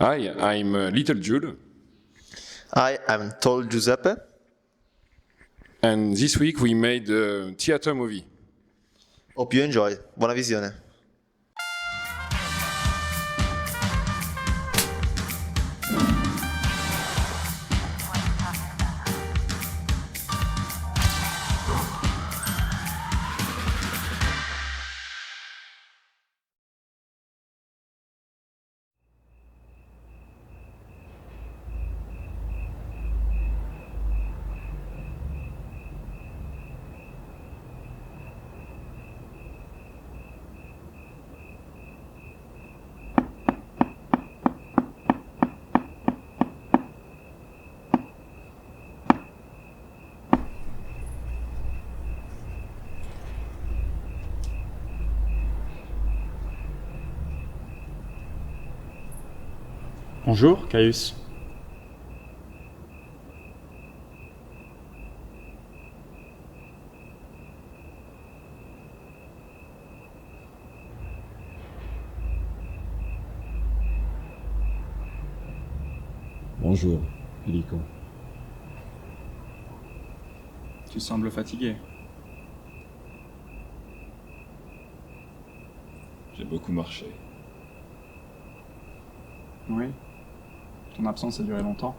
Hi, I'm Little Jude, Hi, I'm Tall Giuseppe. and this week we made a theater movie. Hope you enjoy. Buona visione. Bonjour, Caius. Bonjour, Hélicon. Tu sembles fatigué. J'ai beaucoup marché. Oui. Ton absence a duré longtemps.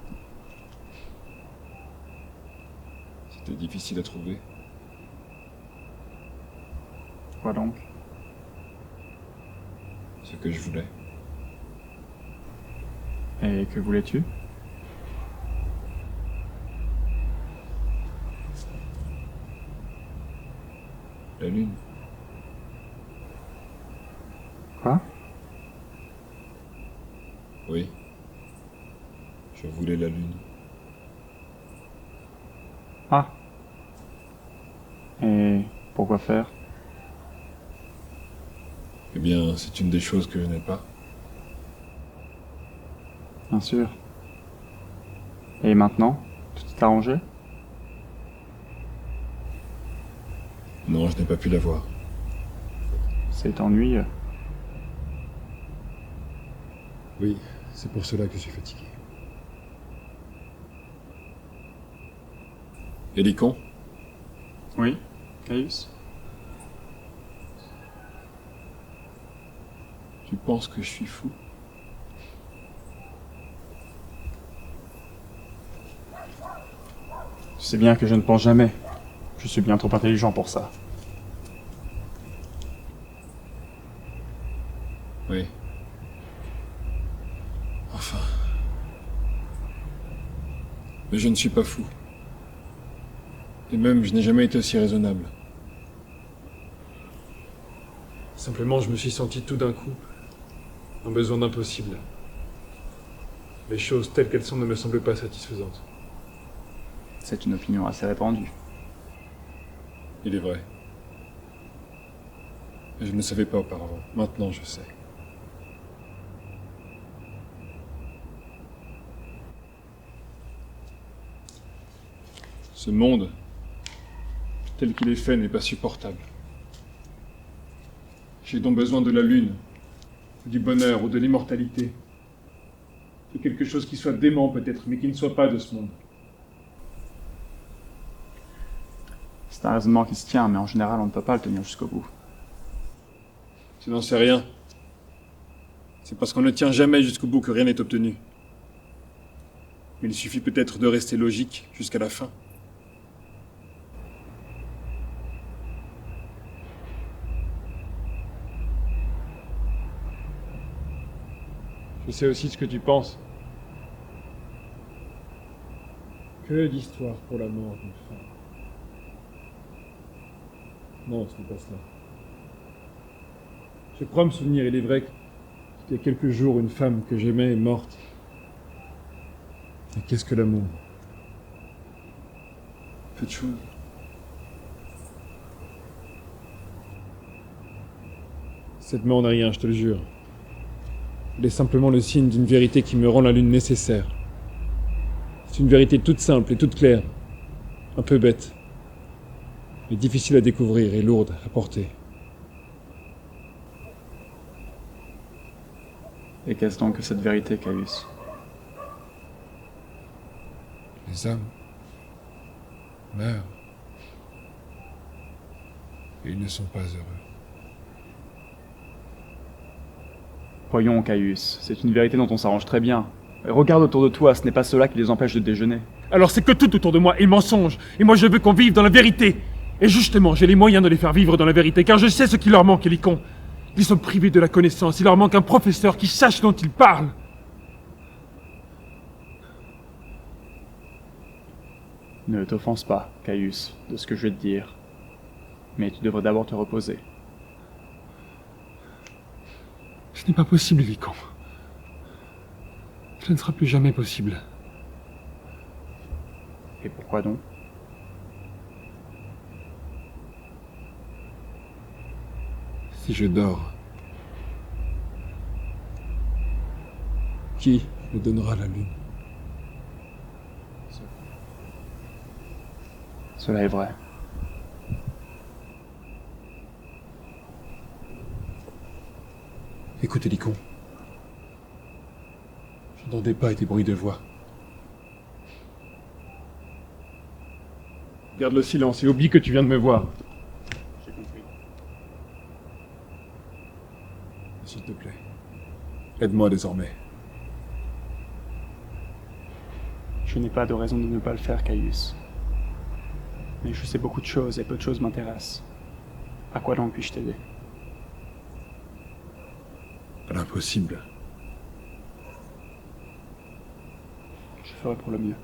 C'était difficile à trouver. Quoi donc? Ce que je voulais. Et que voulais-tu? La lune. Quoi? Oui. Je voulais la lune. Ah. Et pourquoi faire? Eh bien, c'est une des choses que je n'ai pas. Bien sûr. Et maintenant? Tout est arrangé? Non, je n'ai pas pu la voir. C'est ennuyeux. Oui, c'est pour cela que je suis fatigué. Hélicon, Oui, Caius? tu penses que je suis fou? Tu sais bien que je ne pense jamais. Je suis bien trop intelligent pour ça. Oui. Enfin. Mais je ne suis pas fou. Et même, je n'ai jamais été aussi raisonnable. Simplement, je me suis senti tout d'un coup un besoin d'impossible. Les choses telles qu'elles sont ne me semblent pas satisfaisantes. C'est une opinion assez répandue. Il est vrai. Mais je ne savais pas auparavant. Maintenant, je sais. Ce monde, tel qu'il est fait, n'est pas supportable. J'ai donc besoin de la lune, ou du bonheur, ou de l'immortalité. De quelque chose qui soit dément peut-être, mais qui ne soit pas de ce monde. C'est un raisonnement qui se tient, mais en général, on ne peut pas le tenir jusqu'au bout. Tu n'en sais rien. C'est parce qu'on ne tient jamais jusqu'au bout que rien n'est obtenu. Mais il suffit peut-être de rester logique jusqu'à la fin. Je sais aussi ce que tu penses. Que d'histoire pour la mort d'une femme. Non, ce n'est pas cela. Je crois me souvenir, il est vrai qu'il y a quelques jours, une femme que j'aimais est morte. Et qu'est-ce que l'amour? Peu de choses. Cette mort n'est rien, je te le jure. Elle est simplement le signe d'une vérité qui me rend la lune nécessaire. C'est une vérité toute simple et toute claire. Un peu bête. Mais difficile à découvrir et lourde à porter. Et qu'est-ce donc que cette vérité, Caius? Les hommes meurent. Et ils ne sont pas heureux. Voyons, Caius, c'est une vérité dont on s'arrange très bien. Regarde autour de toi, ce n'est pas cela qui les empêche de déjeuner. Alors c'est que tout autour de moi est mensonge, et moi je veux qu'on vive dans la vérité. Et justement, j'ai les moyens de les faire vivre dans la vérité, car je sais ce qui leur manque, Hélicon. Ils sont privés de la connaissance, il leur manque un professeur qui sache dont ils parlent. Ne t'offense pas, Caius, de ce que je vais te dire. Mais tu devrais d'abord te reposer. Ce n'est pas possible, Hélicon. Ce ne sera plus jamais possible. Et pourquoi donc? Si je dors, qui me donnera la lune? Cela est vrai. Écoute, Hélicon. Je n'entendais pas des bruits de voix. Garde le silence et oublie que tu viens de me voir. J'ai compris. S'il te plaît, aide-moi désormais. Je n'ai pas de raison de ne pas le faire, Caius. Mais je sais beaucoup de choses et peu de choses m'intéressent. À quoi donc puis-je t'aider? À l'impossible. Je ferai pour le mieux.